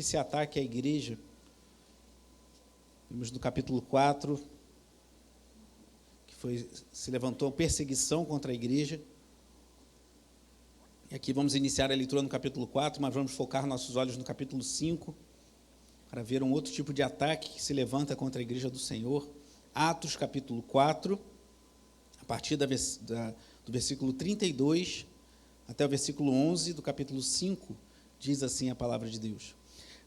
esse ataque à igreja. Vimos no capítulo 4, que se levantou perseguição contra a igreja. E aqui vamos iniciar a leitura no capítulo 4, mas vamos focar nossos olhos no capítulo 5, para ver um outro tipo de ataque que se levanta contra a igreja do Senhor. Atos, capítulo 4, a partir do versículo 32 até o versículo 11 do capítulo 5, diz assim a palavra de Deus.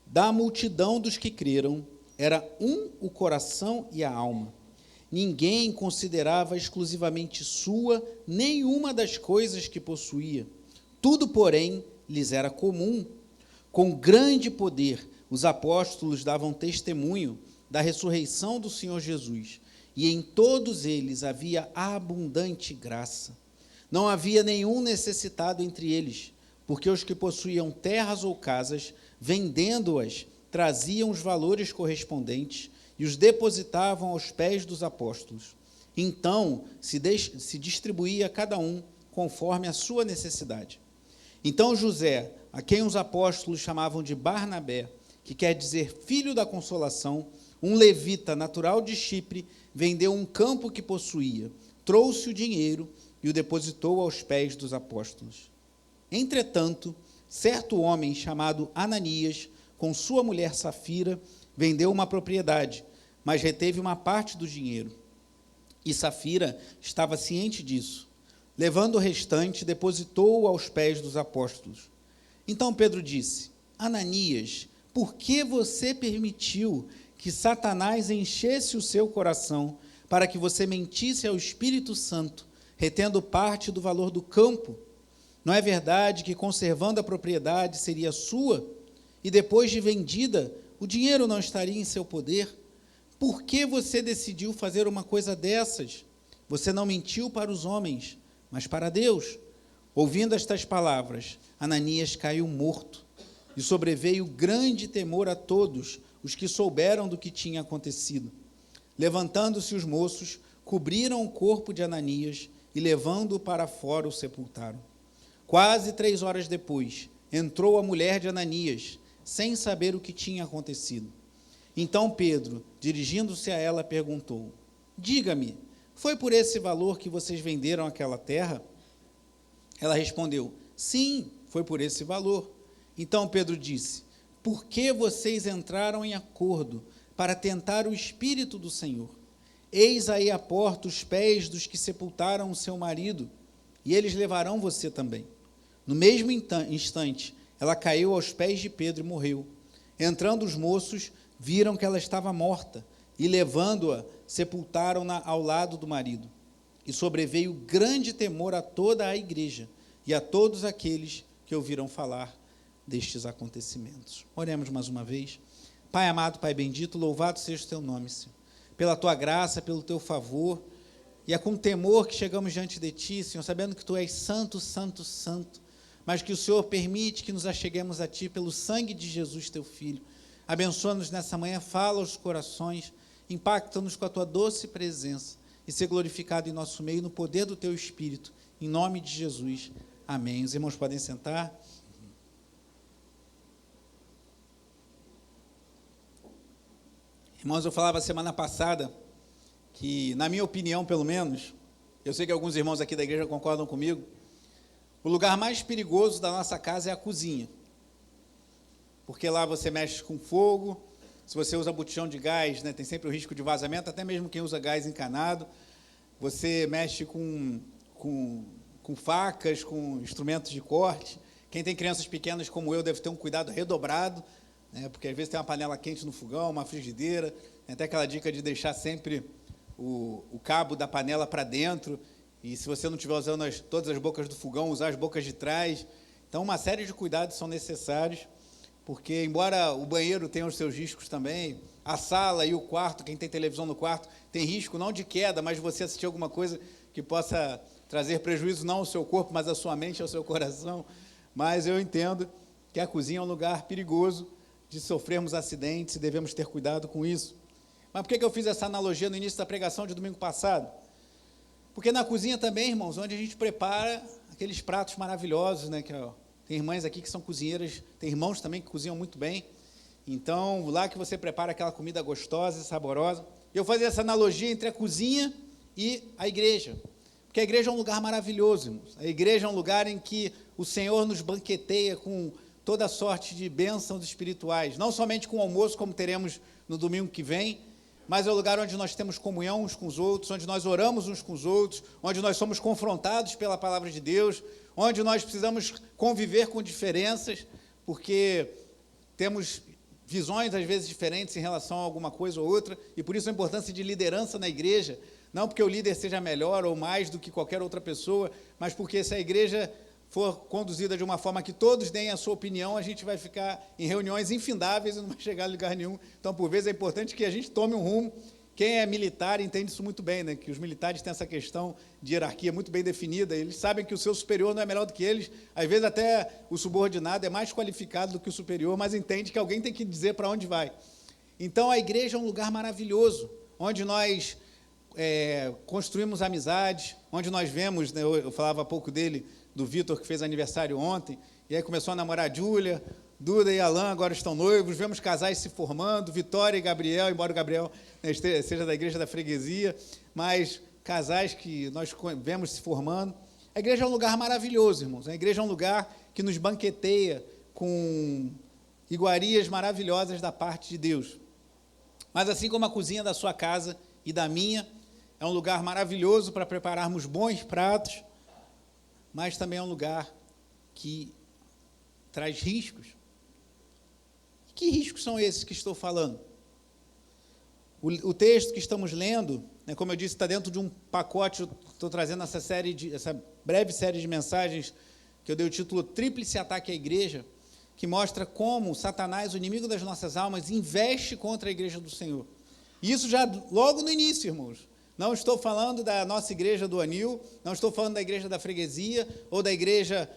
Da multidão dos que creram, era um o coração e a alma. Ninguém considerava exclusivamente sua nenhuma das coisas que possuía. Tudo, porém, lhes era comum. Com grande poder, os apóstolos davam testemunho da ressurreição do Senhor Jesus, e em todos eles havia abundante graça. Não havia nenhum necessitado entre eles, porque os que possuíam terras ou casas, vendendo-as, traziam os valores correspondentes e os depositavam aos pés dos apóstolos. Então se distribuía a cada um conforme a sua necessidade. Então José, a quem os apóstolos chamavam de Barnabé, que quer dizer filho da consolação, um levita natural de Chipre, vendeu um campo que possuía, trouxe o dinheiro e o depositou aos pés dos apóstolos. Entretanto, certo homem chamado Ananias, com sua mulher Safira, vendeu uma propriedade, mas reteve uma parte do dinheiro. E Safira estava ciente disso. Levando o restante, depositou-o aos pés dos apóstolos. Então Pedro disse: Ananias, por que você permitiu que Satanás enchesse o seu coração para que você mentisse ao Espírito Santo, retendo parte do valor do campo? Não é verdade que, conservando a propriedade, seria sua, e depois de vendida, o dinheiro não estaria em seu poder? Por que você decidiu fazer uma coisa dessas? Você não mentiu para os homens, mas para Deus. Ouvindo estas palavras, Ananias caiu morto, e sobreveio grande temor a todos os que souberam do que tinha acontecido. Levantando-se os moços, cobriram o corpo de Ananias e, levando-o para fora, o sepultaram. Quase 3 horas depois, entrou a mulher de Ananias, sem saber o que tinha acontecido. Então Pedro, dirigindo-se a ela, perguntou: Diga-me, foi por esse valor que vocês venderam aquela terra? Ela respondeu: Sim, foi por esse valor. Então Pedro disse: Por que vocês entraram em acordo para tentar o Espírito do Senhor? Eis aí à porta os pés dos que sepultaram o seu marido, e eles levarão você também. No mesmo instante, ela caiu aos pés de Pedro e morreu. Entrando os moços, viram que ela estava morta, e levando-a, sepultaram-na ao lado do marido. E sobreveio grande temor a toda a igreja, e a todos aqueles que ouviram falar destes acontecimentos. Oremos mais uma vez. Pai amado, Pai bendito, louvado seja o teu nome, Senhor, pela tua graça, pelo teu favor, e é com temor que chegamos diante de ti, Senhor, sabendo que tu és santo, santo, santo, mas que o Senhor permite que nos acheguemos a ti pelo sangue de Jesus, teu Filho. Abençoa-nos nessa manhã, fala aos corações, impacta-nos com a tua doce presença, e ser glorificado em nosso meio, no poder do teu Espírito, em nome de Jesus. Amém. Os irmãos podem sentar. Irmãos, eu falava semana passada que, na minha opinião, pelo menos, eu sei que alguns irmãos aqui da igreja concordam comigo, o lugar mais perigoso da nossa casa é a cozinha. Porque lá você mexe com fogo, se você usa botijão de gás, né, tem sempre o risco de vazamento, até mesmo quem usa gás encanado. Você mexe com facas, com instrumentos de corte. Quem tem crianças pequenas como eu deve ter um cuidado redobrado, né, porque às vezes tem uma panela quente no fogão, uma frigideira, tem até aquela dica de deixar sempre o cabo da panela para dentro, e se você não estiver usando todas as bocas do fogão, usar as bocas de trás. Então, uma série de cuidados são necessários, porque, embora o banheiro tenha os seus riscos também, a sala e o quarto, quem tem televisão no quarto, tem risco não de queda, mas de você assistir alguma coisa que possa trazer prejuízo não ao seu corpo, mas à sua mente, ao seu coração. Mas eu entendo que a cozinha é um lugar perigoso de sofrermos acidentes e devemos ter cuidado com isso. Mas por que eu fiz essa analogia no início da pregação de domingo passado? Porque na cozinha também, irmãos, onde a gente prepara aqueles pratos maravilhosos, né? Tem irmãs aqui que são cozinheiras, tem irmãos também que cozinham muito bem, Então, lá que você prepara aquela comida gostosa e saborosa. Eu fazia essa analogia entre a cozinha e a igreja. Porque a igreja é um lugar maravilhoso, irmãos. A igreja é um lugar em que o Senhor nos banqueteia com toda sorte de bênçãos espirituais. Não somente com o almoço, como teremos no domingo que vem, mas é o lugar onde nós temos comunhão uns com os outros, onde nós oramos uns com os outros, onde nós somos confrontados pela palavra de Deus, onde nós precisamos conviver com diferenças, porque temos visões, às vezes, diferentes em relação a alguma coisa ou outra, e por isso a importância de liderança na igreja, não porque o líder seja melhor ou mais do que qualquer outra pessoa, mas porque se a igreja for conduzida de uma forma que todos deem a sua opinião, a gente vai ficar em reuniões infindáveis e não vai chegar a lugar nenhum. Então, por vezes, é importante que a gente tome um rumo. Quem é militar entende isso muito bem, né? Que os militares têm essa questão de hierarquia muito bem definida, eles sabem que o seu superior não é melhor do que eles, às vezes até o subordinado é mais qualificado do que o superior, mas entende que alguém tem que dizer para onde vai. Então, a igreja é um lugar maravilhoso, onde nós construímos amizades, onde nós vemos, né, eu falava há pouco dele, do Vitor, que fez aniversário ontem, e aí começou a namorar a Júlia, Duda e Alain agora estão noivos, vemos casais se formando, Vitória e Gabriel, embora o Gabriel, né, seja da igreja da freguesia, mas casais que nós vemos se formando. A igreja é um lugar maravilhoso, irmãos. A igreja é um lugar que nos banqueteia com iguarias maravilhosas da parte de Deus. Mas assim como a cozinha da sua casa e da minha, é um lugar maravilhoso para prepararmos bons pratos, mas também é um lugar que traz riscos. Que riscos são esses que estou falando? O texto que estamos lendo, né, como eu disse, está dentro de um pacote. Eu estou trazendo essa breve série de mensagens que eu dei o título Tríplice Ataque à Igreja, que mostra como Satanás, o inimigo das nossas almas, investe contra a igreja do Senhor. E isso já logo no início, irmãos. Não estou falando da nossa igreja do Anil, não estou falando da igreja da freguesia, ou da igreja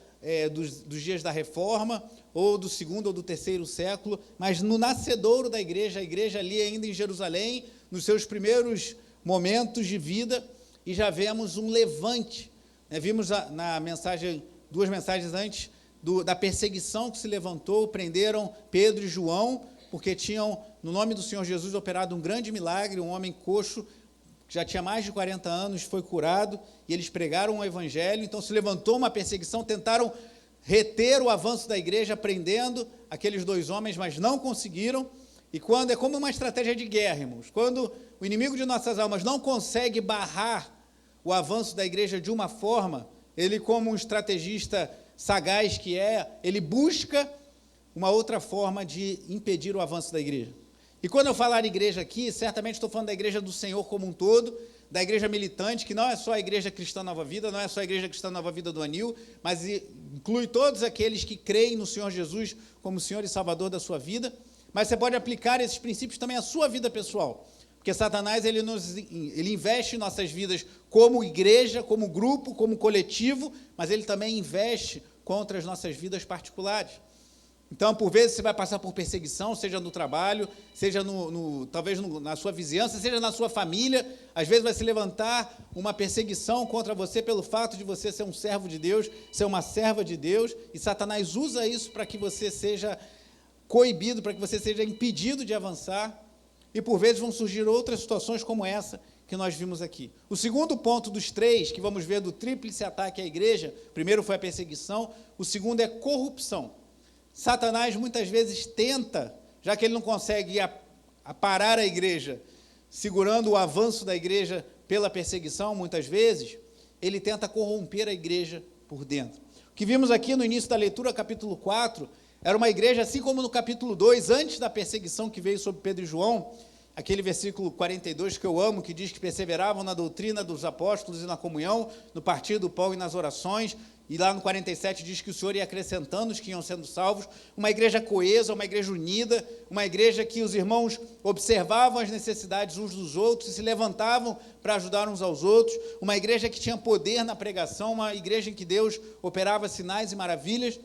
dos dias da Reforma, ou do segundo ou do terceiro século, mas no nascedouro da igreja, a igreja ali ainda em Jerusalém, nos seus primeiros momentos de vida, e já vemos um levante. Vimos na mensagem, 2 mensagens antes, da perseguição que se levantou, prenderam Pedro e João, porque tinham, no nome do Senhor Jesus, operado um grande milagre, um homem coxo, que já tinha mais de 40 anos, foi curado, e eles pregaram o evangelho. Então se levantou uma perseguição, tentaram reter o avanço da igreja, prendendo aqueles 2 homens, mas não conseguiram. E quando é como uma estratégia de guerra, irmãos, quando o inimigo de nossas almas não consegue barrar o avanço da igreja de uma forma, ele, como um estrategista sagaz que ele busca uma outra forma de impedir o avanço da igreja. E quando eu falar igreja aqui, certamente estou falando da igreja do Senhor como um todo, da igreja militante, que não é só a igreja cristã Nova Vida, não é só a igreja cristã Nova Vida do Anil, mas inclui todos aqueles que creem no Senhor Jesus como Senhor e Salvador da sua vida. Mas você pode aplicar esses princípios também à sua vida pessoal, porque Satanás ele investe em nossas vidas como igreja, como grupo, como coletivo, mas ele também investe contra as nossas vidas particulares. Então, por vezes, você vai passar por perseguição, seja no trabalho, seja talvez na sua vizinhança, seja na sua família. Às vezes vai se levantar uma perseguição contra você pelo fato de você ser um servo de Deus, ser uma serva de Deus, e Satanás usa isso para que você seja coibido, para que você seja impedido de avançar, e por vezes vão surgir outras situações como essa que nós vimos aqui. O segundo ponto dos 3, que vamos ver do tríplice ataque à igreja, primeiro foi a perseguição, o segundo é corrupção. Satanás muitas vezes tenta, já que ele não consegue parar a igreja, segurando o avanço da igreja pela perseguição, muitas vezes, ele tenta corromper a igreja por dentro. O que vimos aqui no início da leitura, capítulo 4, era uma igreja, assim como no capítulo 2, antes da perseguição que veio sobre Pedro e João, aquele versículo 42 que eu amo, que diz que perseveravam na doutrina dos apóstolos e na comunhão, no partir do pão e nas orações. E lá no 47 diz que o Senhor ia acrescentando os que iam sendo salvos. Uma igreja coesa, uma igreja unida, uma igreja que os irmãos observavam as necessidades uns dos outros e se levantavam para ajudar uns aos outros. Uma igreja que tinha poder na pregação, uma igreja em que Deus operava sinais e maravilhas.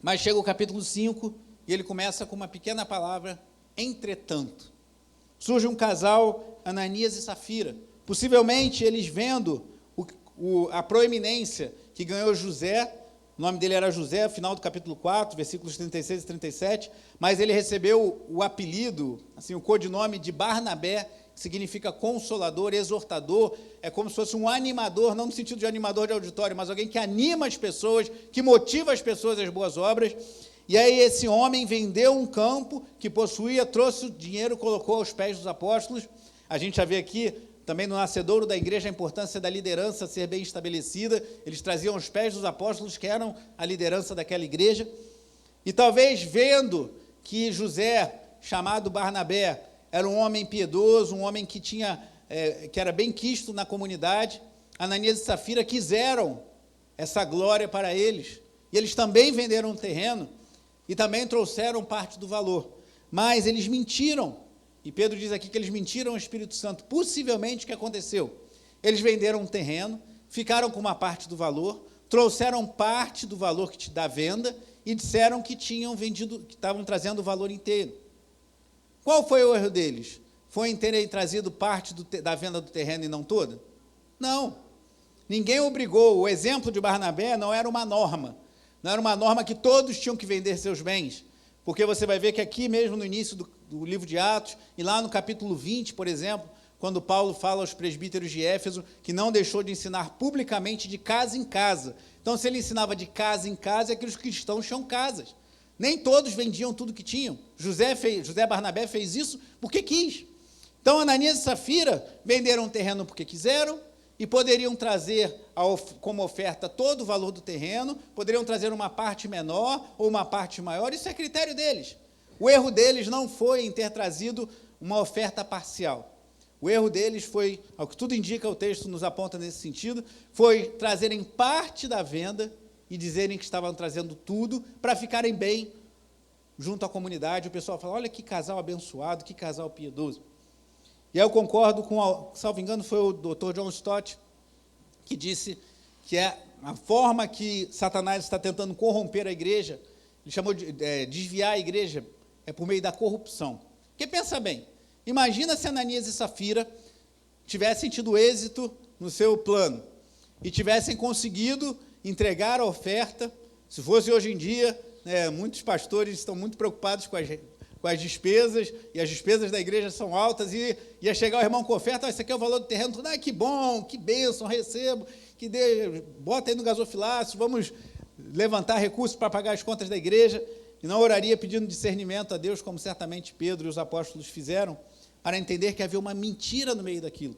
Mas chega o capítulo 5 e ele começa com uma pequena palavra, entretanto. Surge um casal, Ananias e Safira. Possivelmente eles vendo a proeminência que ganhou José, O nome dele era José, final do capítulo 4, versículos 36 e 37, mas ele recebeu o apelido, assim, o codinome de Barnabé, que significa consolador, exortador, é como se fosse um animador, não no sentido de animador de auditório, mas alguém que anima as pessoas, que motiva as pessoas às boas obras. E aí esse homem vendeu um campo que possuía, trouxe o dinheiro, colocou aos pés dos apóstolos. A gente já vê aqui, também no nascedouro da igreja, a importância da liderança ser bem estabelecida. Eles traziam aos pés dos apóstolos, que eram a liderança daquela igreja. E talvez vendo que José, chamado Barnabé, era um homem piedoso, um homem que que era bem quisto na comunidade, Ananias e Safira quiseram essa glória para eles. E eles também venderam um terreno e também trouxeram parte do valor. Mas eles mentiram. E Pedro diz aqui que eles mentiram ao Espírito Santo. Possivelmente o que aconteceu? Eles venderam um terreno, ficaram com uma parte do valor, trouxeram parte do valor da venda e disseram que tinham vendido, que estavam trazendo o valor inteiro. Qual foi o erro deles? Foi em terem trazido parte da venda do terreno e não toda? Não. Ninguém obrigou. O exemplo de Barnabé não era uma norma. Não era uma norma que todos tinham que vender seus bens. Porque você vai ver que aqui mesmo no início do livro de Atos, e lá no capítulo 20, por exemplo, quando Paulo fala aos presbíteros de Éfeso que não deixou de ensinar publicamente de casa em casa. Então, se ele ensinava de casa em casa, é que os cristãos tinham casas. Nem todos vendiam tudo que tinham. José Barnabé fez isso porque quis. Então, Ananias e Safira venderam um terreno porque quiseram e poderiam trazer como oferta todo o valor do terreno, poderiam trazer uma parte menor ou uma parte maior, isso é critério deles. O erro deles não foi em ter trazido uma oferta parcial. O erro deles foi, ao que tudo indica, o texto nos aponta nesse sentido, foi trazerem parte da venda e dizerem que estavam trazendo tudo para ficarem bem junto à comunidade. O pessoal fala, olha que casal abençoado, que casal piedoso. E aí eu concordo com, salvo engano, foi o Dr. John Stott, que disse que é a forma que Satanás está tentando corromper a igreja, ele chamou de desviar a igreja, é por meio da corrupção. Porque pensa bem, imagina se Ananias e Safira tivessem tido êxito no seu plano e tivessem conseguido entregar a oferta. Se fosse hoje em dia, muitos pastores estão muito preocupados com as despesas, e as despesas da igreja são altas, e ia chegar o irmão com oferta, esse aqui é o valor do terreno, tudo, que bom, que bênção, recebo, bota aí no gasofilácio, vamos levantar recursos para pagar as contas da igreja, e não oraria pedindo discernimento a Deus, como certamente Pedro e os apóstolos fizeram, para entender que havia uma mentira no meio daquilo.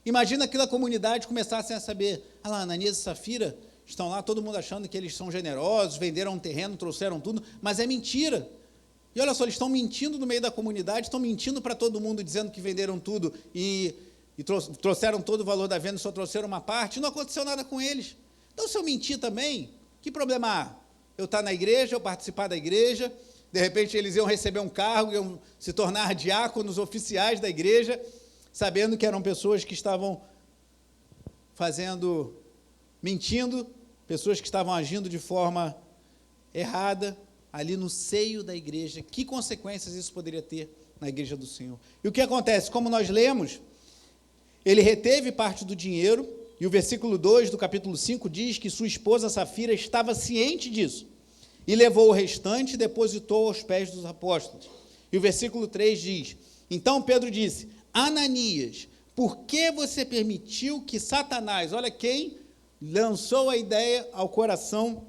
Imagina que a comunidade começasse a saber, lá, Ananias e Safira estão lá, todo mundo achando que eles são generosos, venderam um terreno, trouxeram tudo, mas é mentira. E olha só, eles estão mentindo no meio da comunidade, estão mentindo para todo mundo, dizendo que venderam tudo e trouxeram todo o valor da venda, só trouxeram uma parte, e não aconteceu nada com eles. Então, se eu mentir também, que problema há? Eu estar na igreja, eu participar da igreja, de repente eles iam receber um cargo, iam se tornar diáconos oficiais da igreja, sabendo que eram pessoas que estavam mentindo, pessoas que estavam agindo de forma errada, ali no seio da igreja. Que consequências isso poderia ter na igreja do Senhor? E o que acontece? Como nós lemos, ele reteve parte do dinheiro, e o versículo 2 do capítulo 5 diz que sua esposa Safira estava ciente disso, e levou o restante e depositou aos pés dos apóstolos. E o versículo 3 diz, então Pedro disse, Ananias, por que você permitiu que Satanás, olha quem lançou a ideia ao coração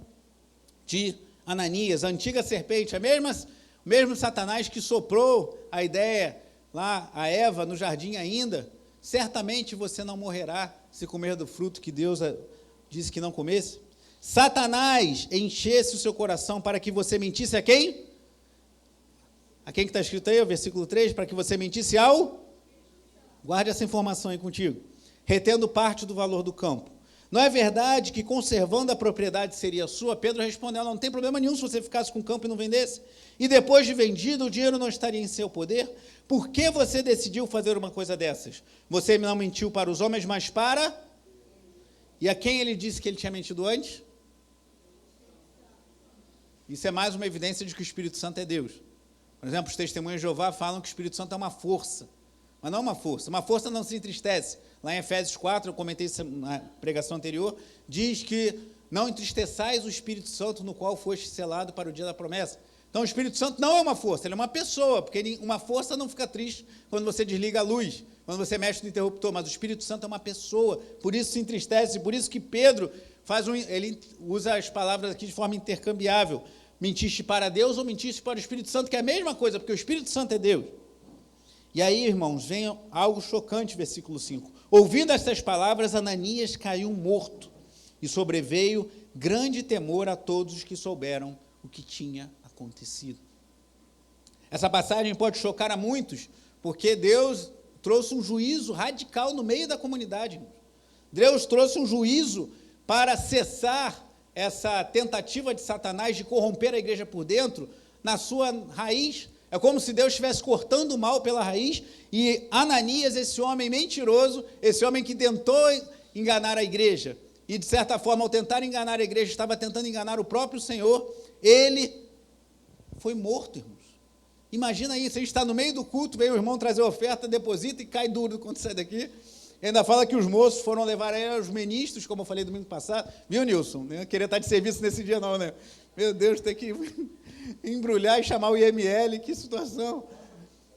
de Ananias, a antiga serpente, o mesmo Satanás que soprou a ideia lá a Eva no jardim ainda, certamente você não morrerá se comer do fruto que Deus disse que não comesse. Satanás enchesse o seu coração para que você mentisse a quem? A quem que está escrito aí, o versículo 3, para que você mentisse ao? Guarde essa informação aí contigo. Retendo parte do valor do campo. Não é verdade que conservando a propriedade seria sua? Pedro respondeu, não tem problema nenhum se você ficasse com o campo e não vendesse. E depois de vendido, o dinheiro não estaria em seu poder? Por que você decidiu fazer uma coisa dessas? Você não mentiu para os homens, mas para... E a quem ele disse que ele tinha mentido antes? Isso é mais uma evidência de que o Espírito Santo é Deus. Por exemplo, os testemunhos de Jeová falam que o Espírito Santo é uma força. Mas não uma força. Uma força não se entristece. Lá em Efésios 4, eu comentei isso na pregação anterior, diz que não entristeçais o Espírito Santo, no qual foste selado para o dia da promessa. Então, o Espírito Santo não é uma força, ele é uma pessoa, porque uma força não fica triste quando você desliga a luz, quando você mexe no interruptor, mas o Espírito Santo é uma pessoa, por isso se entristece, por isso que Pedro ele usa as palavras aqui de forma intercambiável. Mentiste para Deus ou mentiste para o Espírito Santo, que é a mesma coisa, porque o Espírito Santo é Deus. E aí, irmãos, vem algo chocante, versículo 5. Ouvindo estas palavras, Ananias caiu morto, e sobreveio grande temor a todos os que souberam o que tinha acontecido. Essa passagem pode chocar a muitos, porque Deus trouxe um juízo radical no meio da comunidade. Deus trouxe um juízo para cessar essa tentativa de Satanás de corromper a igreja por dentro, na sua raiz. É como se Deus estivesse cortando o mal pela raiz, e Ananias, esse homem mentiroso, esse homem que tentou enganar a igreja, e de certa forma, ao tentar enganar a igreja, estava tentando enganar o próprio Senhor, ele foi morto, irmãos. Imagina isso, a gente está no meio do culto, vem o irmão trazer oferta, deposita e cai duro quando sai daqui. Ainda fala que os moços foram levar ele aos ministros, como eu falei domingo passado. Viu, Nilson? Não queria estar de serviço nesse dia não, né? Meu Deus, tem que embrulhar e chamar o IML, que situação.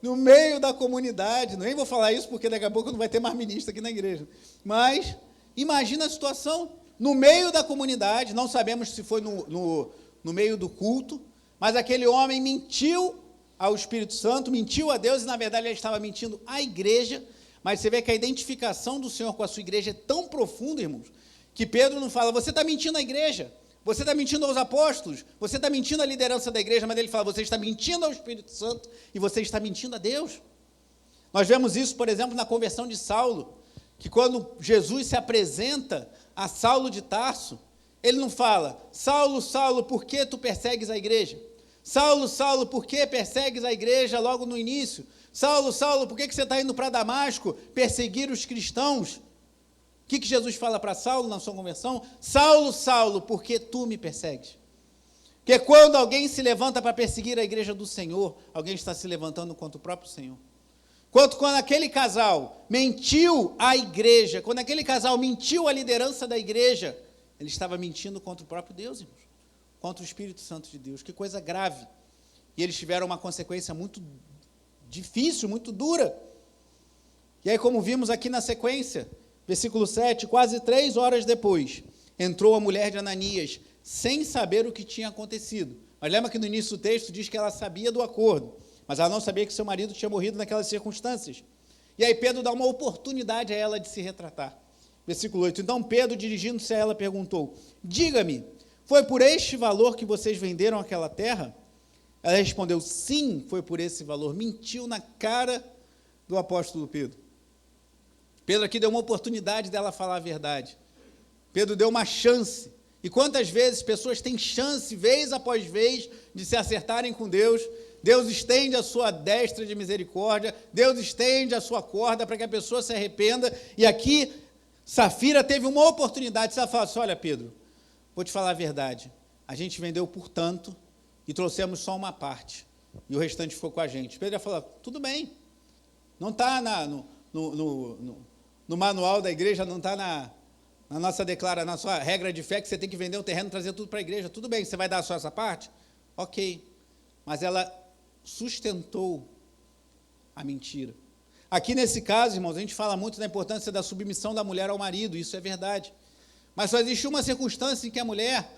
No meio da comunidade, nem vou falar isso porque daqui a pouco não vai ter mais ministro aqui na igreja. Mas imagina a situação, no meio da comunidade, não sabemos se foi no meio do culto, mas aquele homem mentiu ao Espírito Santo, mentiu a Deus, e na verdade ele estava mentindo à igreja. Mas você vê que a identificação do Senhor com a sua igreja é tão profunda, irmãos, que Pedro não fala, você está mentindo à igreja, você está mentindo aos apóstolos, você está mentindo à liderança da igreja, mas ele fala, você está mentindo ao Espírito Santo e você está mentindo a Deus. Nós vemos isso, por exemplo, na conversão de Saulo, que quando Jesus se apresenta a Saulo de Tarso, ele não fala, Saulo, Saulo, por que tu persegues a igreja? Saulo, Saulo, por que persegues a igreja logo no início? Saulo, Saulo, por que você está indo para Damasco perseguir os cristãos? O que Jesus fala para Saulo na sua conversão? Saulo, Saulo, por que tu me persegues? Porque quando alguém se levanta para perseguir a igreja do Senhor, alguém está se levantando contra o próprio Senhor. Quando aquele casal mentiu à igreja, quando aquele casal mentiu à liderança da igreja, ele estava mentindo contra o próprio Deus, irmãos, contra o Espírito Santo de Deus. Que coisa grave. E eles tiveram uma consequência muito difícil, muito dura. E aí, como vimos aqui na sequência, versículo 7, quase 3 horas depois, entrou a mulher de Ananias, sem saber o que tinha acontecido. Mas lembra que no início do texto diz que ela sabia do acordo, mas ela não sabia que seu marido tinha morrido naquelas circunstâncias. E aí Pedro dá uma oportunidade a ela de se retratar. Versículo 8, então Pedro, dirigindo-se a ela, perguntou, diga-me, foi por este valor que vocês venderam aquela terra? Ela respondeu, sim, foi por esse valor. Mentiu na cara do apóstolo Pedro. Pedro aqui deu uma oportunidade dela falar a verdade. Pedro deu uma chance. E quantas vezes pessoas têm chance, vez após vez, de se acertarem com Deus? Deus estende a sua destra de misericórdia, Deus estende a sua corda para que a pessoa se arrependa. E aqui, Safira teve uma oportunidade. Ela fala assim, olha, Pedro, vou te falar a verdade. A gente vendeu por tanto, e trouxemos só uma parte, e o restante ficou com a gente. Pedro ia falar, tudo bem, não está no manual da igreja, não está na nossa na sua regra de fé, que você tem que vender o terreno e trazer tudo para a igreja, tudo bem, você vai dar só essa parte? Ok, mas ela sustentou a mentira. Aqui nesse caso, irmãos, a gente fala muito da importância da submissão da mulher ao marido, isso é verdade, mas só existe uma circunstância em que a mulher,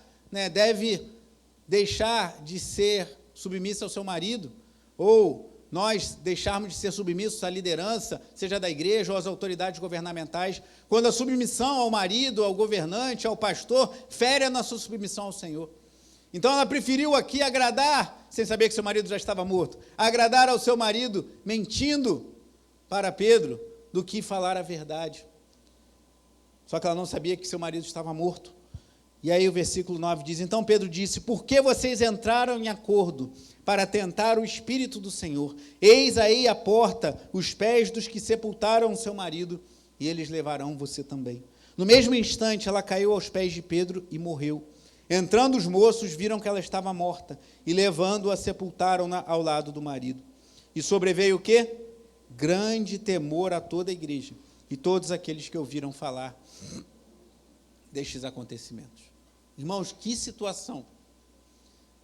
deve deixar de ser submissa ao seu marido, ou nós deixarmos de ser submissos à liderança, seja da igreja ou às autoridades governamentais, quando a submissão ao marido, ao governante, ao pastor, fere a nossa submissão ao Senhor. Então ela preferiu aqui agradar, sem saber que seu marido já estava morto, agradar ao seu marido mentindo para Pedro, do que falar a verdade. Só que ela não sabia que seu marido estava morto. E aí o versículo 9 diz, então Pedro disse, por que vocês entraram em acordo para tentar o Espírito do Senhor? Eis aí à porta os pés dos que sepultaram seu marido, e eles levarão você também. No mesmo instante, ela caiu aos pés de Pedro e morreu. Entrando os moços, viram que ela estava morta, e levando-a, sepultaram-na ao lado do marido. E sobreveio o quê? Grande temor a toda a igreja, e todos aqueles que ouviram falar destes acontecimentos. Irmãos, que situação.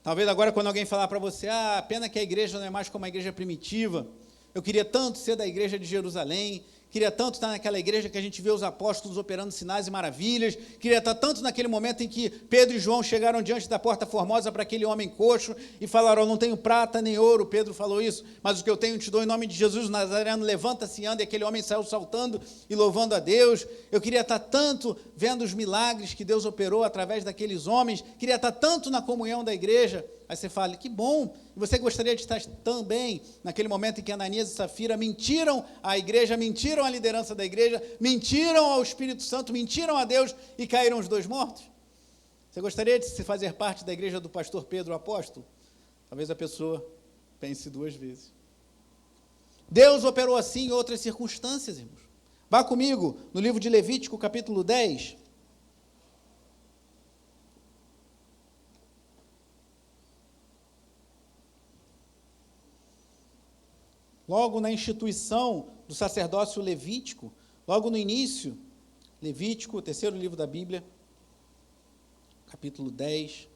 Talvez agora quando alguém falar para você, pena que a igreja não é mais como a igreja primitiva, eu queria tanto ser da igreja de Jerusalém, queria tanto estar naquela igreja que a gente vê os apóstolos operando sinais e maravilhas, queria estar tanto naquele momento em que Pedro e João chegaram diante da porta formosa para aquele homem coxo e falaram, não tenho prata nem ouro, Pedro falou isso, mas o que eu tenho te dou em nome de Jesus, Nazareno, levanta-se e anda, e aquele homem saiu saltando e louvando a Deus. Eu queria estar tanto vendo os milagres que Deus operou através daqueles homens, queria estar tanto na comunhão da igreja. Aí você fala, que bom, e você gostaria de estar também naquele momento em que Ananias e Safira mentiram à igreja, mentiram à liderança da igreja, mentiram ao Espírito Santo, mentiram a Deus e caíram os dois mortos? Você gostaria de se fazer parte da igreja do pastor Pedro, o apóstolo? Talvez a pessoa pense duas vezes. Deus operou assim em outras circunstâncias, irmãos. Vá comigo no livro de Levítico, capítulo 10. Logo na instituição do sacerdócio levítico, logo no início, Levítico, o terceiro livro da Bíblia, capítulo 10.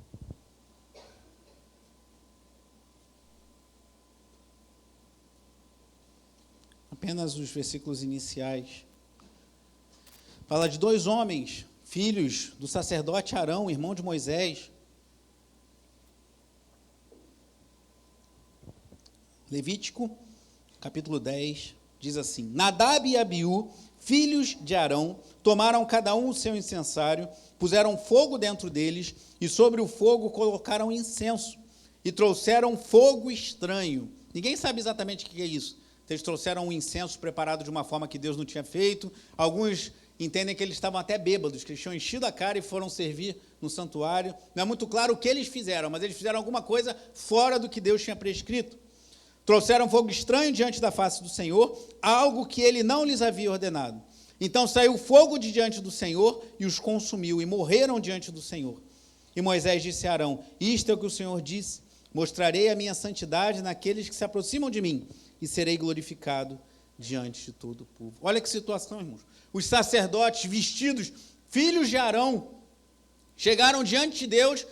Apenas os versículos iniciais. Fala de dois homens, filhos do sacerdote Arão, irmão de Moisés. Levítico, capítulo 10, diz assim, Nadab e Abiú, filhos de Arão, tomaram cada um o seu incensário, puseram fogo dentro deles, e sobre o fogo colocaram incenso, e trouxeram fogo estranho. Ninguém sabe exatamente o que é isso. Eles trouxeram um incenso preparado de uma forma que Deus não tinha feito. Alguns entendem que eles estavam até bêbados, que eles tinham enchido a cara e foram servir no santuário. Não é muito claro o que eles fizeram, mas eles fizeram alguma coisa fora do que Deus tinha prescrito. Trouxeram fogo estranho diante da face do Senhor, algo que ele não lhes havia ordenado. Então saiu fogo de diante do Senhor e os consumiu, e morreram diante do Senhor. E Moisés disse a Arão, isto é o que o Senhor disse, mostrarei a minha santidade naqueles que se aproximam de mim, e serei glorificado diante de todo o povo. Olha que situação, irmãos. Os sacerdotes vestidos, filhos de Arão, chegaram diante de Deus,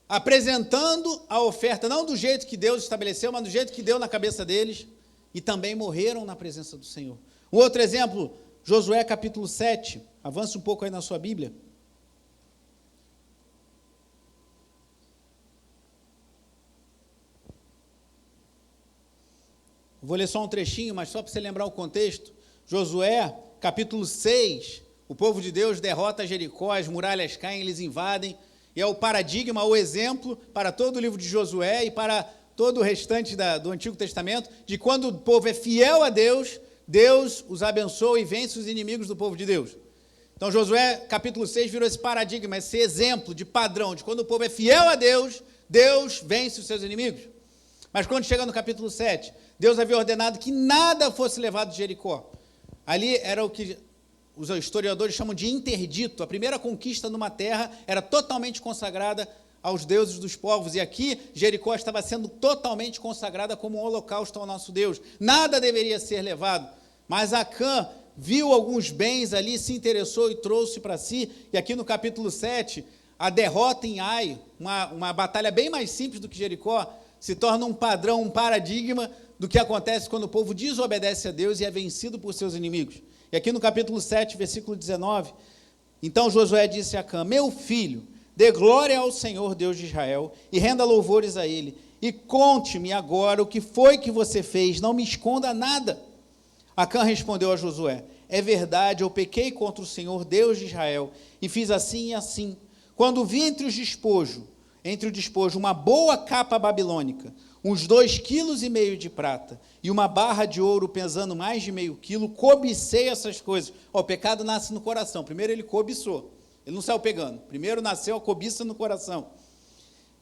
apresentando a oferta, não do jeito que Deus estabeleceu, mas do jeito que deu na cabeça deles, e também morreram na presença do Senhor. Um outro exemplo, Josué capítulo 7, avance um pouco aí na sua Bíblia. Vou ler só um trechinho, mas só para você lembrar o contexto. Josué capítulo 6, o povo de Deus derrota Jericó, as muralhas caem, eles invadem, e é o paradigma, o exemplo para todo o livro de Josué e para todo o restante do Antigo Testamento, de quando o povo é fiel a Deus, Deus os abençoa e vence os inimigos do povo de Deus. Então Josué capítulo 6 virou esse paradigma, esse exemplo de padrão, de quando o povo é fiel a Deus, Deus vence os seus inimigos. Mas quando chega no capítulo 7, Deus havia ordenado que nada fosse levado de Jericó. Ali era o que os historiadores chamam de interdito. A primeira conquista numa terra era totalmente consagrada aos deuses dos povos. E aqui, Jericó estava sendo totalmente consagrada como um holocausto ao nosso Deus. Nada deveria ser levado. Mas Acã viu alguns bens ali, se interessou e trouxe para si. E aqui no capítulo 7, a derrota em Ai, uma batalha bem mais simples do que Jericó, se torna um padrão, um paradigma do que acontece quando o povo desobedece a Deus e é vencido por seus inimigos. E aqui no capítulo 7, versículo 19, então Josué disse a Acã, meu filho, dê glória ao Senhor Deus de Israel e renda louvores a ele, e conte-me agora o que foi que você fez, não me esconda nada. Acã respondeu a Josué, é verdade, eu pequei contra o Senhor Deus de Israel, e fiz assim e assim. Quando vi entre o despojo uma boa capa babilônica, uns 2,5 kg de prata e uma barra de ouro pesando mais de meio quilo, cobicei essas coisas. O pecado nasce no coração. Primeiro ele cobiçou, ele não saiu pegando. Primeiro nasceu a cobiça no coração.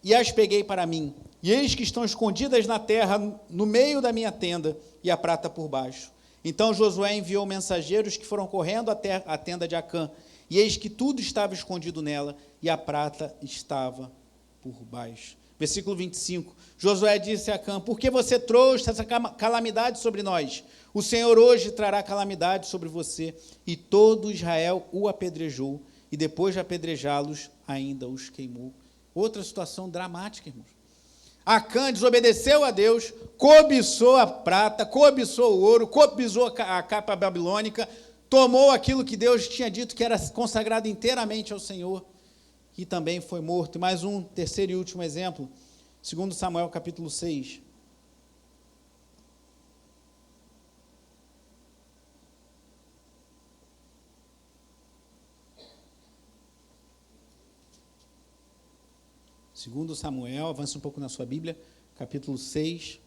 E as peguei para mim. E eis que estão escondidas na terra, no meio da minha tenda, e a prata por baixo. Então Josué enviou mensageiros que foram correndo até a tenda de Acã. E eis que tudo estava escondido nela, e a prata estava por baixo. Versículo 25, Josué disse a Acã, por que você trouxe essa calamidade sobre nós? O Senhor hoje trará calamidade sobre você. E todo Israel o apedrejou, e depois de apedrejá-los, ainda os queimou. Outra situação dramática, irmãos. Acã desobedeceu a Deus, cobiçou a prata, cobiçou o ouro, cobiçou a capa babilônica, tomou aquilo que Deus tinha dito que era consagrado inteiramente ao Senhor, e também foi morto. E mais um terceiro e último exemplo, 2 Samuel capítulo 6. Segundo Samuel, avance um pouco na sua Bíblia, capítulo 6.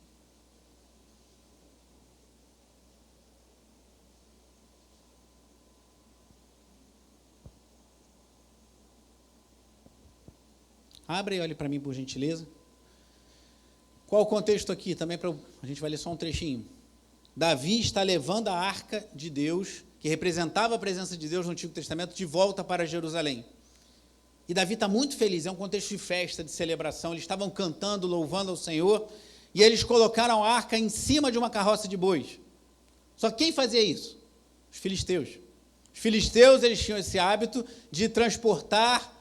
Abra e olhe para mim, por gentileza. Qual o contexto aqui? Também a gente vai ler só um trechinho. Davi está levando a arca de Deus, que representava a presença de Deus no Antigo Testamento, de volta para Jerusalém. E Davi está muito feliz, é um contexto de festa, de celebração. Eles estavam cantando, louvando ao Senhor, e eles colocaram a arca em cima de uma carroça de bois. Só que quem fazia isso? Os filisteus. Os filisteus, eles tinham esse hábito de transportar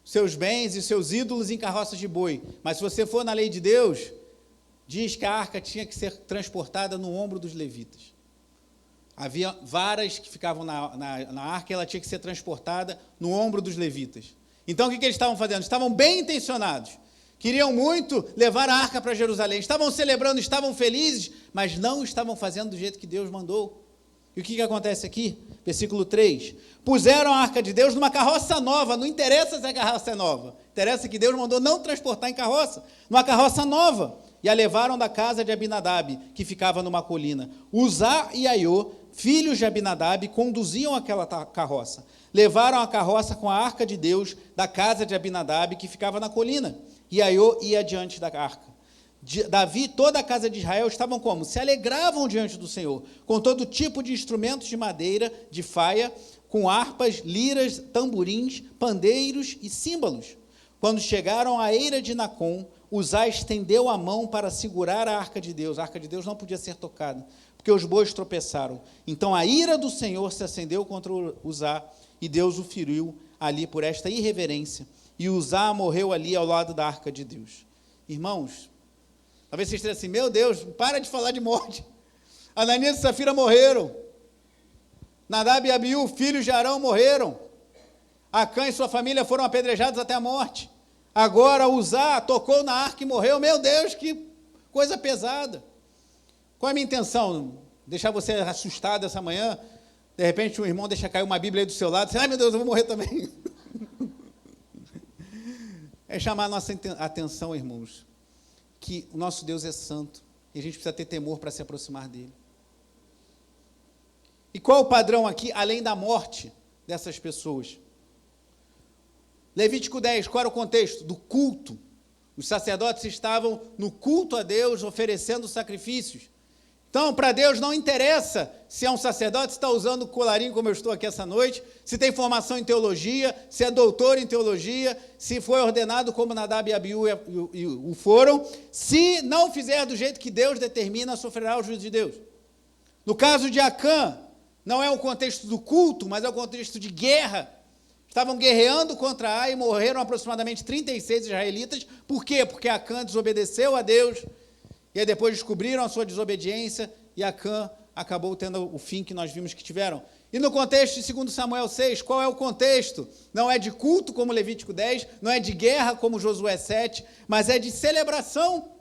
seus bens e seus ídolos em carroças de boi. Mas se você for na lei de Deus, diz que a arca tinha que ser transportada no ombro dos levitas. Havia varas que ficavam na arca e ela tinha que ser transportada no ombro dos levitas. Então, o que eles estavam fazendo? Estavam bem intencionados. Queriam muito levar a arca para Jerusalém. Estavam celebrando, estavam felizes, mas não estavam fazendo do jeito que Deus mandou. E o que acontece aqui? Versículo 3. Puseram a arca de Deus numa carroça nova. Não interessa se a carroça é nova. Interessa que Deus mandou não transportar em carroça. Numa carroça nova. E a levaram da casa de Abinadab, que ficava numa colina. Uzá e Aiô, filhos de Abinadab, conduziam aquela carroça. Levaram a carroça com a arca de Deus da casa de Abinadab, que ficava na colina. E Aiô ia diante da arca. Davi e toda a casa de Israel estavam como? Se alegravam diante do Senhor, com todo tipo de instrumentos de madeira, de faia, com harpas, liras, tamborins, pandeiros e símbolos. Quando chegaram à eira de Nacon, Uzá estendeu a mão para segurar a arca de Deus. A arca de Deus não podia ser tocada, porque os bois tropeçaram. Então a ira do Senhor se acendeu contra Uzá, e Deus o feriu ali por esta irreverência. E Uzá morreu ali ao lado da arca de Deus. Irmãos, talvez vocês estejam assim, meu Deus, para de falar de morte. Ananias e Safira morreram. Nadab e Abiú, filhos de Arão, morreram. Acã e sua família foram apedrejados até a morte. Agora Uzá tocou na arca e morreu. Meu Deus, que coisa pesada. Qual é a minha intenção? Deixar você assustado essa manhã? De repente um irmão deixa cair uma Bíblia aí do seu lado. Você, ai meu Deus, eu vou morrer também. É chamar a nossa atenção, irmãos, que o nosso Deus é santo e a gente precisa ter temor para se aproximar dele. E qual é o padrão aqui, além da morte dessas pessoas? Levítico 10, qual era o contexto? Do culto. Os sacerdotes estavam no culto a Deus, oferecendo sacrifícios. Então, para Deus não interessa se é um sacerdote, se está usando o colarinho como eu estou aqui essa noite, se tem formação em teologia, se é doutor em teologia, se foi ordenado como Nadab e Abiú o foram. Se não fizer do jeito que Deus determina, sofrerá o juízo de Deus. No caso de Acã, não é o contexto do culto, mas é o contexto de guerra. Estavam guerreando contra Ai e morreram aproximadamente 36 israelitas. Por quê? Porque Acã desobedeceu a Deus. E aí depois descobriram a sua desobediência e Acã acabou tendo o fim que nós vimos que tiveram. E no contexto de 2 Samuel 6, qual é o contexto? Não é de culto como Levítico 10, não é de guerra como Josué 7, mas é de celebração.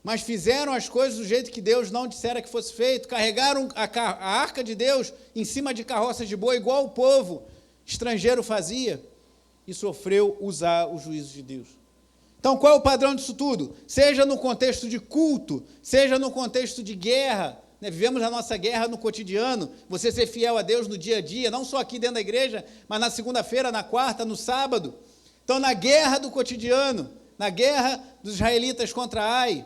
Mas fizeram as coisas do jeito que Deus não dissera que fosse feito, carregaram a arca de Deus em cima de carroças de boi, igual o povo estrangeiro fazia, e sofreu usar o juízo de Deus. Então, qual é o padrão disso tudo? Seja no contexto de culto, seja no contexto de guerra, né? Vivemos a nossa guerra no cotidiano, você ser fiel a Deus no dia a dia, não só aqui dentro da igreja, mas na segunda-feira, na quarta, no sábado. Então, na guerra do cotidiano, na guerra dos israelitas contra Ai,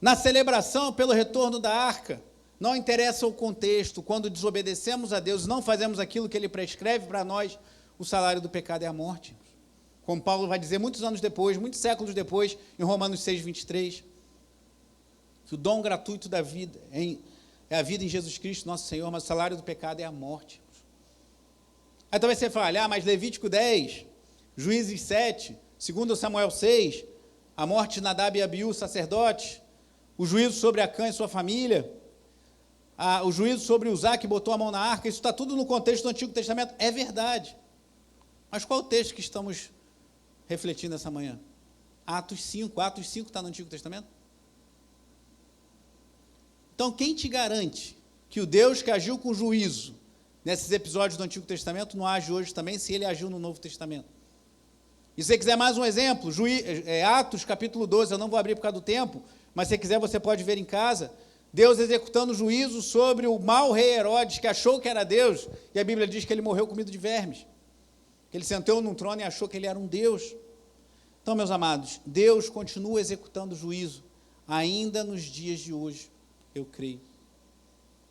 na celebração pelo retorno da arca, não interessa o contexto, quando desobedecemos a Deus, não fazemos aquilo que Ele prescreve para nós, o salário do pecado é a morte. Como Paulo vai dizer muitos anos depois, muitos séculos depois, em Romanos 6, 23, que o dom gratuito da vida é a vida em Jesus Cristo, nosso Senhor, mas o salário do pecado é a morte. Aí talvez você fale, mas Levítico 10, Juízes 7, 2 Samuel 6, a morte de Nadab e Abiú, sacerdotes, o juízo sobre Acã e sua família, o juízo sobre Uzá, que botou a mão na arca, isso está tudo no contexto do Antigo Testamento. É verdade. Mas qual é o texto que estamos refletindo essa manhã? Atos 5 está no Antigo Testamento? Então, quem te garante que o Deus que agiu com juízo nesses episódios do Antigo Testamento não age hoje também, se ele agiu no Novo Testamento? E se você quiser mais um exemplo, Atos capítulo 12, eu não vou abrir por causa do tempo, mas se você quiser você pode ver em casa, Deus executando juízo sobre o mau rei Herodes, que achou que era Deus, e a Bíblia diz que ele morreu comido de vermes, que ele sentou num trono e achou que ele era um Deus. Então, meus amados, Deus continua executando juízo, ainda nos dias de hoje, eu creio.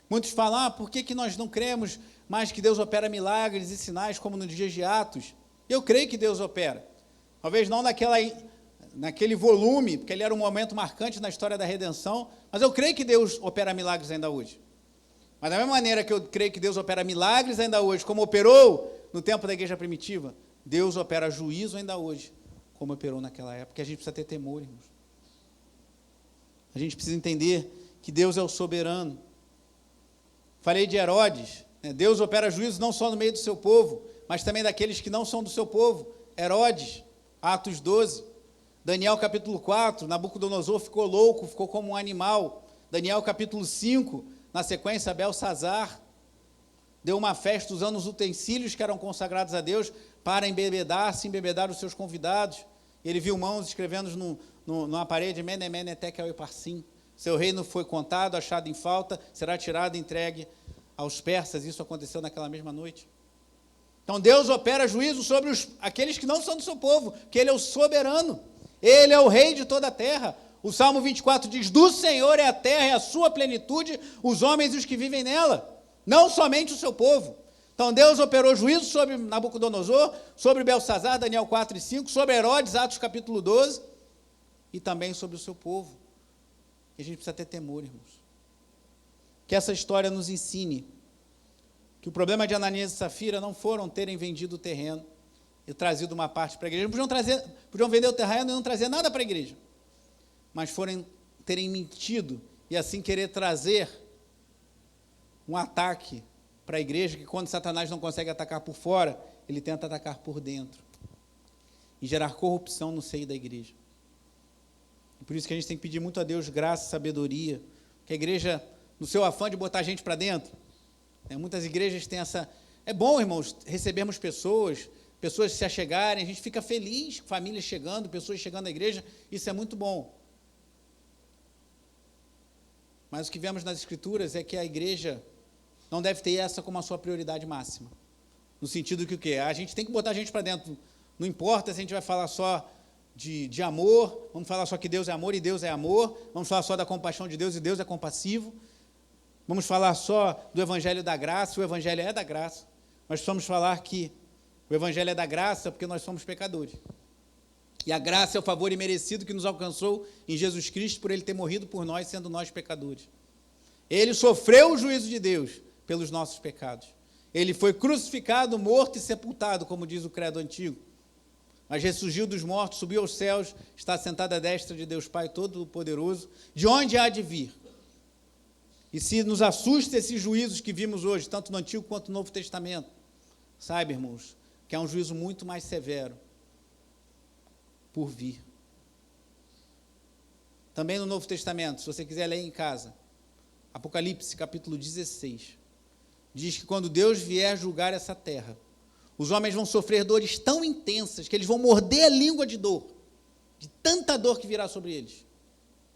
Muitos falam, por que nós não cremos mais que Deus opera milagres e sinais, como nos dias de Atos? Eu creio que Deus opera, talvez não naquele volume, porque ele era um momento marcante na história da redenção, mas eu creio que Deus opera milagres ainda hoje. Mas da mesma maneira que eu creio que Deus opera milagres ainda hoje, como operou no tempo da igreja primitiva, Deus opera juízo ainda hoje, como operou naquela época. A gente precisa ter temor, irmãos. A gente precisa entender que Deus é o soberano. Falei de Herodes, Deus opera juízo não só no meio do seu povo, mas também daqueles que não são do seu povo. Herodes, Atos 12, Daniel capítulo 4, Nabucodonosor ficou louco, ficou como um animal. Daniel capítulo 5, na sequência, Belsazar deu uma festa usando os utensílios que eram consagrados a Deus para se embebedar os seus convidados. Ele viu mãos escrevendo numa parede, Mene, Mene, Tekel e Parsim. Seu reino foi contado, achado em falta, será tirado e entregue aos persas. Isso aconteceu naquela mesma noite. Então Deus opera juízo sobre aqueles que não são do seu povo, que Ele é o soberano, Ele é o rei de toda a terra. O Salmo 24 diz, do Senhor é a terra e a sua plenitude, os homens e os que vivem nela, não somente o seu povo. Então Deus operou juízo sobre Nabucodonosor, sobre Belsazar, Daniel 4 e 5, sobre Herodes, Atos capítulo 12, e também sobre o seu povo. E a gente precisa ter temor, irmãos. Que essa história nos ensine que o problema de Ananias e Safira não foram terem vendido o terreno e trazido uma parte para a igreja. Podiam vender o terreno e não trazer nada para a igreja, mas terem mentido e assim querer trazer um ataque para a igreja, que quando Satanás não consegue atacar por fora, ele tenta atacar por dentro e gerar corrupção no seio da igreja. E por isso que a gente tem que pedir muito a Deus graça e sabedoria, que a igreja, no seu afã de botar gente para dentro, muitas igrejas têm essa... É bom, irmãos, recebermos pessoas se achegarem, a gente fica feliz, famílias chegando, pessoas chegando à igreja, isso é muito bom. Mas o que vemos nas Escrituras é que a igreja não deve ter essa como a sua prioridade máxima. No sentido que o quê? A gente tem que botar a gente para dentro. Não importa se a gente vai falar só de amor, vamos falar só que Deus é amor e Deus é amor, vamos falar só da compaixão de Deus e Deus é compassivo, vamos falar só do Evangelho da graça, o Evangelho é da graça, mas vamos falar que o Evangelho é da graça porque nós somos pecadores. E a graça é o favor imerecido que nos alcançou em Jesus Cristo por Ele ter morrido por nós, sendo nós pecadores. Ele sofreu o juízo de Deus pelos nossos pecados. Ele foi crucificado, morto e sepultado, como diz o credo antigo. Mas ressurgiu dos mortos, subiu aos céus, está sentado à destra de Deus Pai Todo-Poderoso, de onde há de vir. E se nos assusta esses juízos que vimos hoje, tanto no Antigo quanto no Novo Testamento, saiba, irmãos, que é um juízo muito mais severo por vir. Também no Novo Testamento, se você quiser ler em casa, Apocalipse, capítulo 16, diz que quando Deus vier julgar essa terra, os homens vão sofrer dores tão intensas que eles vão morder a língua de dor, de tanta dor que virá sobre eles.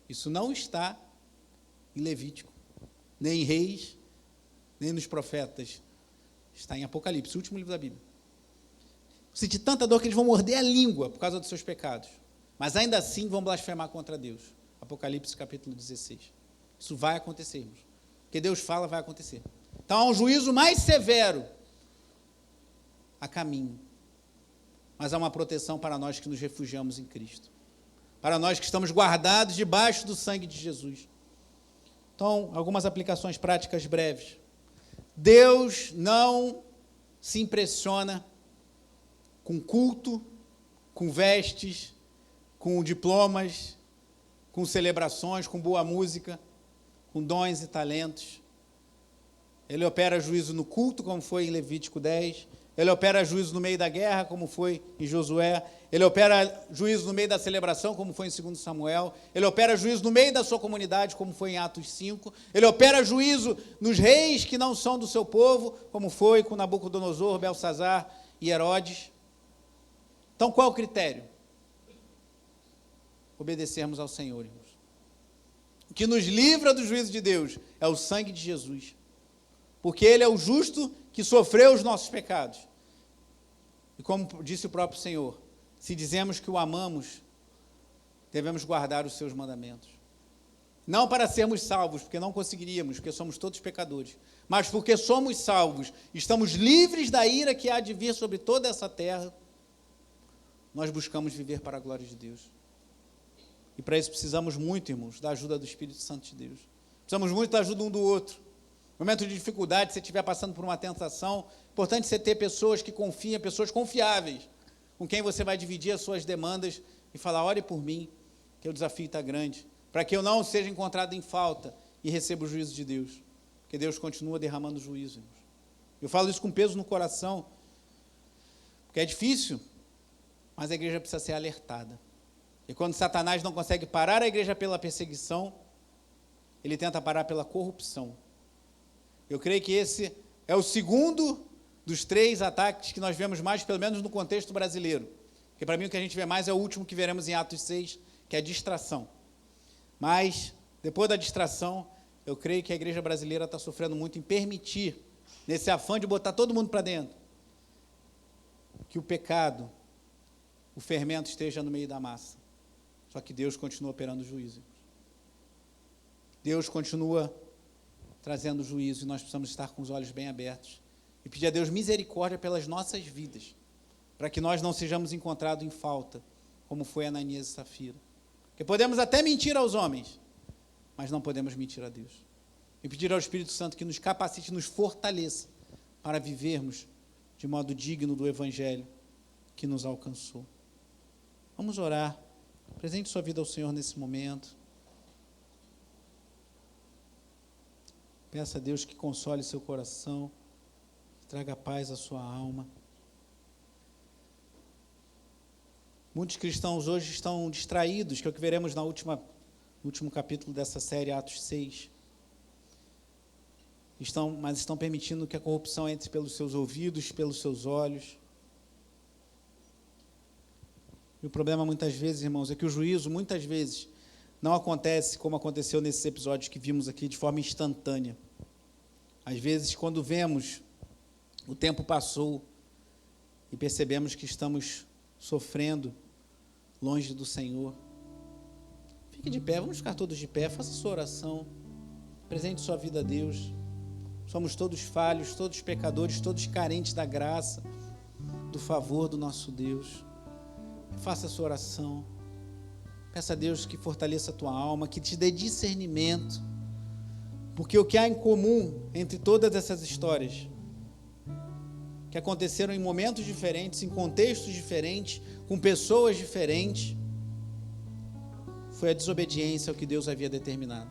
Isso não está em Levítico, nem em Reis, nem nos profetas. Está em Apocalipse, o último livro da Bíblia. Sentir tanta dor que eles vão morder a língua por causa dos seus pecados, mas ainda assim vão blasfemar contra Deus. Apocalipse capítulo 16. Isso vai acontecer, irmãos. O que Deus fala vai acontecer. Então há um juízo mais severo a caminho, mas há uma proteção para nós que nos refugiamos em Cristo, para nós que estamos guardados debaixo do sangue de Jesus. Então, algumas aplicações práticas breves. Deus não se impressiona com culto, com vestes, com diplomas, com celebrações, com boa música, com dons e talentos. Ele opera juízo no culto, como foi em Levítico 10. Ele opera juízo no meio da guerra, como foi em Josué. Ele opera juízo no meio da celebração, como foi em 2 Samuel. Ele opera juízo no meio da sua comunidade, como foi em Atos 5. Ele opera juízo nos reis que não são do seu povo, como foi com Nabucodonosor, Belsazar e Herodes. Então, qual é o critério? Obedecermos ao Senhor, irmãos. O que nos livra do juízo de Deus é o sangue de Jesus. Porque Ele é o justo que sofreu os nossos pecados. E como disse o próprio Senhor, se dizemos que o amamos, devemos guardar os seus mandamentos. Não para sermos salvos, porque não conseguiríamos, porque somos todos pecadores, mas porque somos salvos, estamos livres da ira que há de vir sobre toda essa terra, nós buscamos viver para a glória de Deus. E para isso precisamos muito, irmãos, da ajuda do Espírito Santo de Deus. Precisamos muito da ajuda um do outro. No momento de dificuldade, se você estiver passando por uma tentação, é importante você ter pessoas que confiam, pessoas confiáveis, com quem você vai dividir as suas demandas e falar, ore por mim, que o desafio está grande, para que eu não seja encontrado em falta e receba o juízo de Deus, porque Deus continua derramando juízo, irmãos. Eu falo isso com peso no coração, porque é difícil, mas a igreja precisa ser alertada. E quando Satanás não consegue parar a igreja pela perseguição, ele tenta parar pela corrupção. Eu creio que esse é o segundo dos 3 ataques que nós vemos mais, pelo menos no contexto brasileiro. Porque para mim o que a gente vê mais é o último que veremos em Atos 6, que é a distração. Mas, depois da distração, eu creio que a igreja brasileira está sofrendo muito em permitir, nesse afã de botar todo mundo para dentro, que o pecado, o fermento esteja no meio da massa. Só que Deus continua operando juízo. Deus continua trazendo juízo, e nós precisamos estar com os olhos bem abertos e pedir a Deus misericórdia pelas nossas vidas, para que nós não sejamos encontrados em falta, como foi Ananias e Safira. Porque podemos até mentir aos homens, mas não podemos mentir a Deus. E pedir ao Espírito Santo que nos capacite, nos fortaleça para vivermos de modo digno do Evangelho que nos alcançou. Vamos orar. Apresente sua vida ao Senhor nesse momento. Peça a Deus que console seu coração, que traga paz à sua alma. Muitos cristãos hoje estão distraídos, que é o que veremos no último capítulo dessa série, Atos 6. Mas estão permitindo que a corrupção entre pelos seus ouvidos, pelos seus olhos. E o problema muitas vezes, irmãos, é que o juízo muitas vezes não acontece como aconteceu nesses episódios que vimos aqui de forma instantânea. Às vezes, quando vemos, o tempo passou e percebemos que estamos sofrendo longe do Senhor. Fique de pé, vamos ficar todos de pé, faça sua oração, apresente sua vida a Deus. Somos todos falhos, todos pecadores, todos carentes da graça, do favor do nosso Deus. Faça a sua oração. Peça a Deus que fortaleça a tua alma, que te dê discernimento, porque o que há em comum entre todas essas histórias, que aconteceram em momentos diferentes, em contextos diferentes, com pessoas diferentes, foi a desobediência ao que Deus havia determinado.